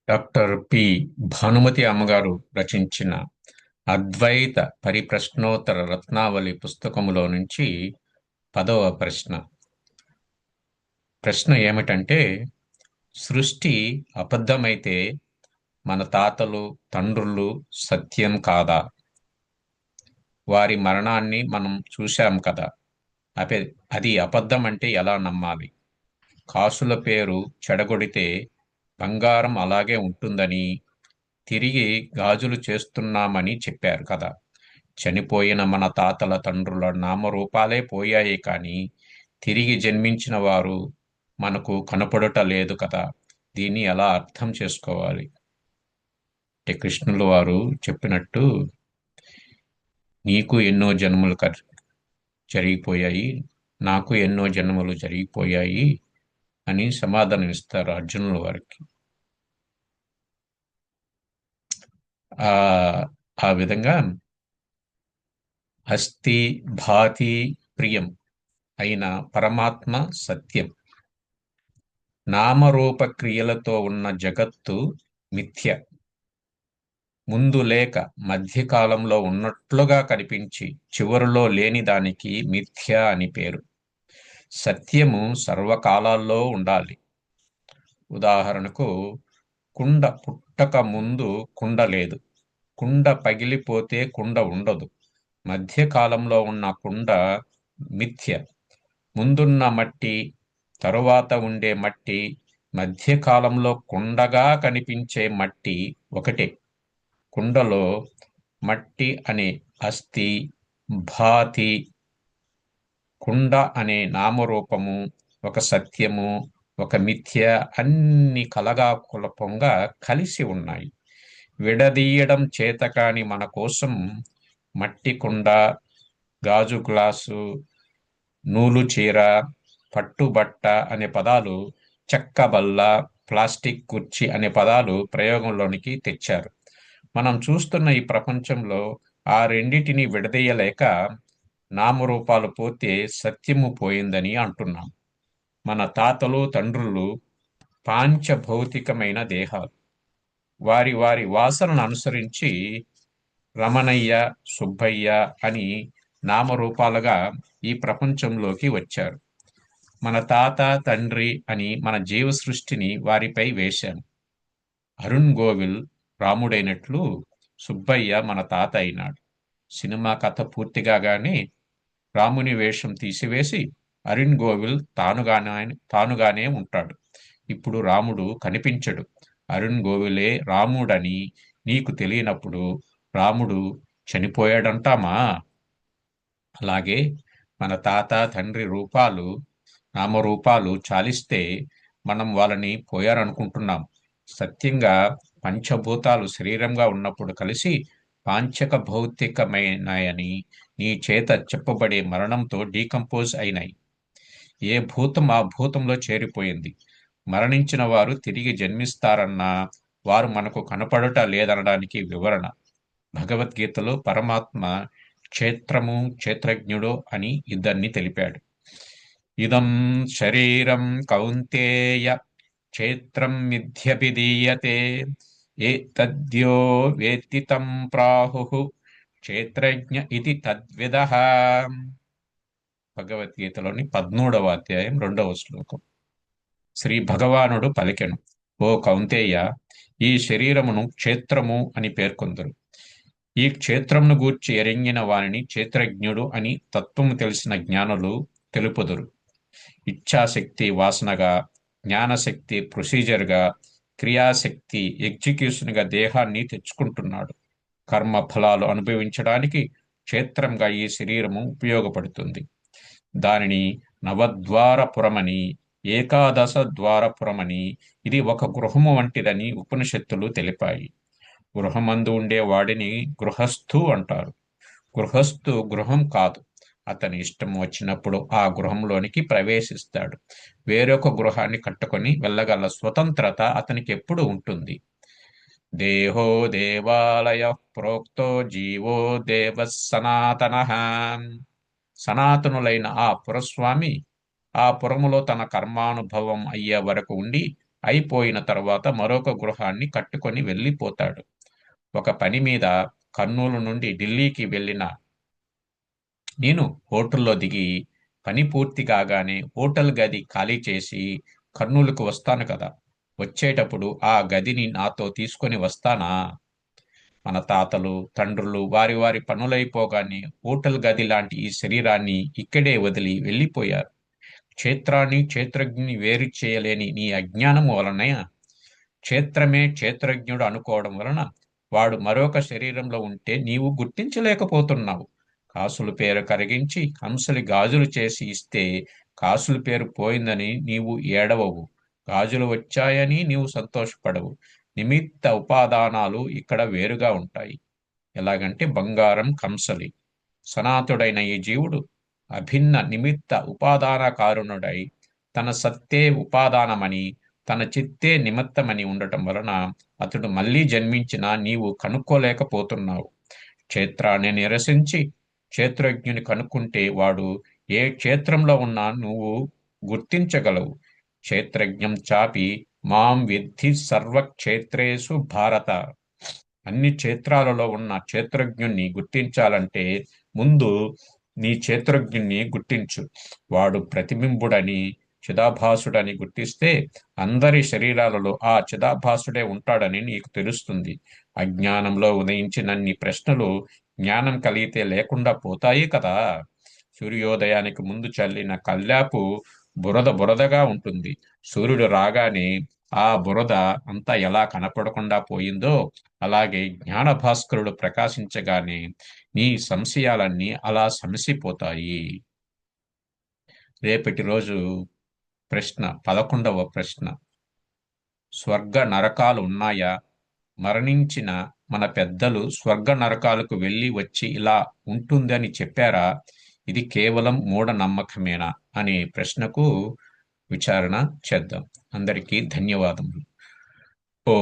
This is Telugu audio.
Doctor P. భానుమతి అమ్మగారు రచించిన అద్వైత పరిప్రశ్నోత్తర రత్నావళి పుస్తకములో నుంచి 10వ ప్రశ్న. ప్రశ్న ఏమిటంటే, సృష్టి అబద్ధమైతే మన తాతలు, తండ్రులు సత్యం కాదా? వారి మరణాన్ని మనం చూశాం కదా. అపె అది అబద్ధం అంటే ఎలా నమ్మాలి? కాసుల పేరు చెడగొడితే బంగారం అలాగే ఉంటుందని, తిరిగి గాజులు చేస్తున్నామని చెప్పారు కదా. చనిపోయిన మన తాతల తండ్రుల నామరూపాలే పోయాయి కానీ తిరిగి జన్మించిన వారు మనకు కనపడుట లేదు కదా. దీన్ని ఎలా అర్థం చేసుకోవాలి? అంటే కృష్ణుల వారు చెప్పినట్టు, నీకు ఎన్నో జన్మలు జరిగిపోయాయి, నాకు ఎన్నో జన్మలు జరిగిపోయాయి అని సమాధానం ఇస్తారు అర్జునుల వారికి. ఆ ఆ విధంగా అస్థి భాతి ప్రియం అయిన పరమాత్మ సత్యం. నామరూప క్రియలతో ఉన్న జగత్తు మిథ్య. ముందు లేక మధ్యకాలంలో ఉన్నట్లుగా కనిపించి చివరిలో లేని దానికి మిథ్య అని పేరు. సత్యము సర్వకాలాల్లో ఉండాలి. ఉదాహరణకు, కుండ పుట్టక ముందు కుండ లేదు, కుండ పగిలిపోతే కుండ ఉండదు. మధ్యకాలంలో ఉన్న కుండ మిథ్య. ముందున్న మట్టి, తరువాత ఉండే మట్టి, మధ్యకాలంలో కుండగా కనిపించే మట్టి ఒకటే. కుండలో మట్టి అనే అస్థి, భాతి, కుండ అనే నామరూపము, ఒక సత్యము, ఒక మిథ్య అన్ని కలగాపులపంగా కలిసి ఉన్నాయి. విడదీయడం చేతకాని మన కోసం మట్టి కుండ, గాజు గ్లాసు, నూలు చీర, పట్టుబట్ట అనే పదాలు, చెక్క బల్ల, ప్లాస్టిక్ కుర్చీ అనే పదాలు ప్రయోగంలోనికి తెచ్చారు. మనం చూస్తున్న ఈ ప్రపంచంలో ఆ రెండిటిని విడదీయలేక నామరూపాలు పోతే సత్యము పోయిందని అంటున్నాం. మన తాతలు, తండ్రులు పాంచభౌతికమైన దేహాలు. వారి వారి వాసనను అనుసరించి రమణయ్య, సుబ్బయ్య అని నామరూపాలుగా ఈ ప్రపంచంలోకి వచ్చారు. మన తాత, తండ్రి అని మన జీవ సృష్టిని వారిపై వేశాం. అరుణ్ గోవిల్ రాముడైనట్లు సుబ్బయ్య మన తాత అయినాడు. సినిమా కథ పూర్తిగానే రాముని వేషం తీసివేసి అరుణ్ గోవిల్ తానుగానే ఉంటాడు. ఇప్పుడు రాముడు కనిపించడు. అరుణ్ గోవిలే రాముడని నీకు తెలియనప్పుడు రాముడు చనిపోయాడంటామా? అలాగే మన తాత, తండ్రి రూపాలు, నామరూపాలు చాలిస్తే మనం వాళ్ళని పోయారనుకుంటున్నాం. సత్యంగా పంచభూతాలు శరీరంగా ఉన్నప్పుడు కలిసి పాంచక భౌతికమైనాయని నీ చేత చెప్పబడే మరణంతో డీకంపోజ్ అయినాయి. ఏ భూతం ఆ భూతంలో చేరిపోయింది. మరణించిన వారు తిరిగి జన్మిస్తారన్నా వారు మనకు కనపడుట లేదనడానికి వివరణ. భగవద్గీతలో పరమాత్మ క్షేత్రము, క్షేత్రజ్ఞుడు అని ఇద్దరిని తెలిపాడు. ఇదం శరీరం కౌంతేయ క్షేత్రం మిథ్యభిధీయతే ఏతద్యో వేత్తి తం ప్రాహుః క్షేత్రజ్ఞ ఇది తద్విదః. భగవద్గీతలోని 13వ అధ్యాయం 2వ శ్లోకం. శ్రీ భగవానుడు పలికెను, ఓ కౌంతేయ, ఈ శరీరమును క్షేత్రము అని పేర్కొందరు. ఈ క్షేత్రమును గూర్చి ఎరింగిన వానిని క్షేత్రజ్ఞుడు అని తత్వము తెలిసిన జ్ఞానులు తెలుపుదురు. ఇచ్ఛాశక్తి వాసనగా, జ్ఞానశక్తి ప్రొసీజర్గా, క్రియాశక్తి ఎగ్జిక్యూషన్గా దేహాన్ని తెచ్చుకుంటున్నాడు. కర్మ ఫలాలు అనుభవించడానికి క్షేత్రంగా ఈ శరీరము ఉపయోగపడుతుంది. దానిని నవద్వారపురమని, ఏకాదశ ద్వారపురమని, ఇది ఒక గృహము వంటిదని ఉపనిషత్తులు తెలిపాయి. గృహమందు ఉండే వాడిని గృహస్థు అంటారు. గృహస్థు గృహం కాదు, అతని ఇష్టం వచ్చినప్పుడు ఆ గృహంలోనికి ప్రవేశిస్తాడు. వేరొక గృహాన్ని కట్టుకొని వెళ్ళగల స్వతంత్రత అతనికి ఎప్పుడు ఉంటుంది. దేహో దేవాలయ ప్రోక్తో జీవో దేవ సనాతన. సనాతనులైన ఆ పురస్వామి ఆ పురములో తన కర్మానుభవం అయ్యే వరకు ఉండి అయిపోయిన తర్వాత మరొక గృహాన్ని కట్టుకొని వెళ్ళిపోతాడు. ఒక పని మీద కర్నూలు నుండి ఢిల్లీకి వెళ్ళిన నేను హోటల్లో దిగి పని పూర్తి కాగానే హోటల్ గది ఖాళీ చేసి కర్నూలుకు వస్తాను కదా. వచ్చేటప్పుడు ఆ గదిని నాతో తీసుకొని వస్తానా? మన తాతలు తండ్రులు వారి వారి పనులైపోగానే హోటల్ గది లాంటి ఈ శరీరాన్ని ఇక్కడే వదిలి వెళ్ళిపోయారు. క్షేత్రాన్ని క్షేత్రజ్ఞుని వేరు చేయలేని నీ అజ్ఞానం వలన క్షేత్రమే క్షేత్రజ్ఞుడు అనుకోవడం వలన వాడు మరొక శరీరంలో ఉంటే నీవు గుర్తించలేకపోతున్నావు. కాసుల పేరు కరిగించి హంసలి గాజులు చేసి ఇస్తే కాసుల పేరు పోయిందని నీవు ఏడవవు. గాజులు వచ్చాయని నీవు సంతోషపడవు. నిమిత్త ఉపాదానాలు ఇక్కడ వేరుగా ఉంటాయి. ఎలాగంటే బంగారం కంసలి. సనాతుడైన ఈ జీవుడు అభిన్న నిమిత్త ఉపాదాన కారుణుడై తన సత్తే ఉపాదానమని తన చిత్తే నిమిత్తమని ఉండటం వలన అతడు మళ్ళీ జన్మించినా నీవు కనుక్కోలేకపోతున్నావు. క్షేత్రాన్ని నిరసించి క్షేత్రజ్ఞుని కనుక్కుంటే వాడు ఏ క్షేత్రంలో ఉన్నా నువ్వు గుర్తించగలవు. క్షేత్రజ్ఞం చాపి మాం విద్ధి సర్వక్షేత్రేషు భారత. అన్ని క్షేత్రాలలో ఉన్న క్షేత్రజ్ఞుణ్ణి గుర్తించాలంటే ముందు నీ క్షేత్రజ్ఞుణ్ణి గుర్తించు. వాడు ప్రతిబింబుడని చిదాభాసుడని గుర్తిస్తే అందరి శరీరాలలో ఆ చిదాభాసుడే ఉంటాడని నీకు తెలుస్తుంది. అజ్ఞానంలో ఉదయించినన్ని ప్రశ్నలు జ్ఞానం కలిగితే లేకుండా పోతాయి కదా. సూర్యోదయానికి ముందు చల్లిన కల్లాపు బురద బురదగా ఉంటుంది. సూర్యుడు రాగానే ఆ బురద అంతా ఎలా కనపడకుండా పోయిందో అలాగే జ్ఞానభాస్కరుడు ప్రకాశించగానే నీ సంశయాలన్నీ అలా సమసిపోతాయి. రేపటి రోజు ప్రశ్న 11వ ప్రశ్న. స్వర్గ నరకాలు ఉన్నాయా? మరణించిన మన పెద్దలు స్వర్గ నరకాలకు వెళ్ళి వచ్చి ఇలా ఉంటుందని చెప్పారా? ఇది కేవలం మూఢనమ్మకమేనా అనే ప్రశ్నకు విచారణ చేద్దాం. అందరికీ ధన్యవాదములు. ఓ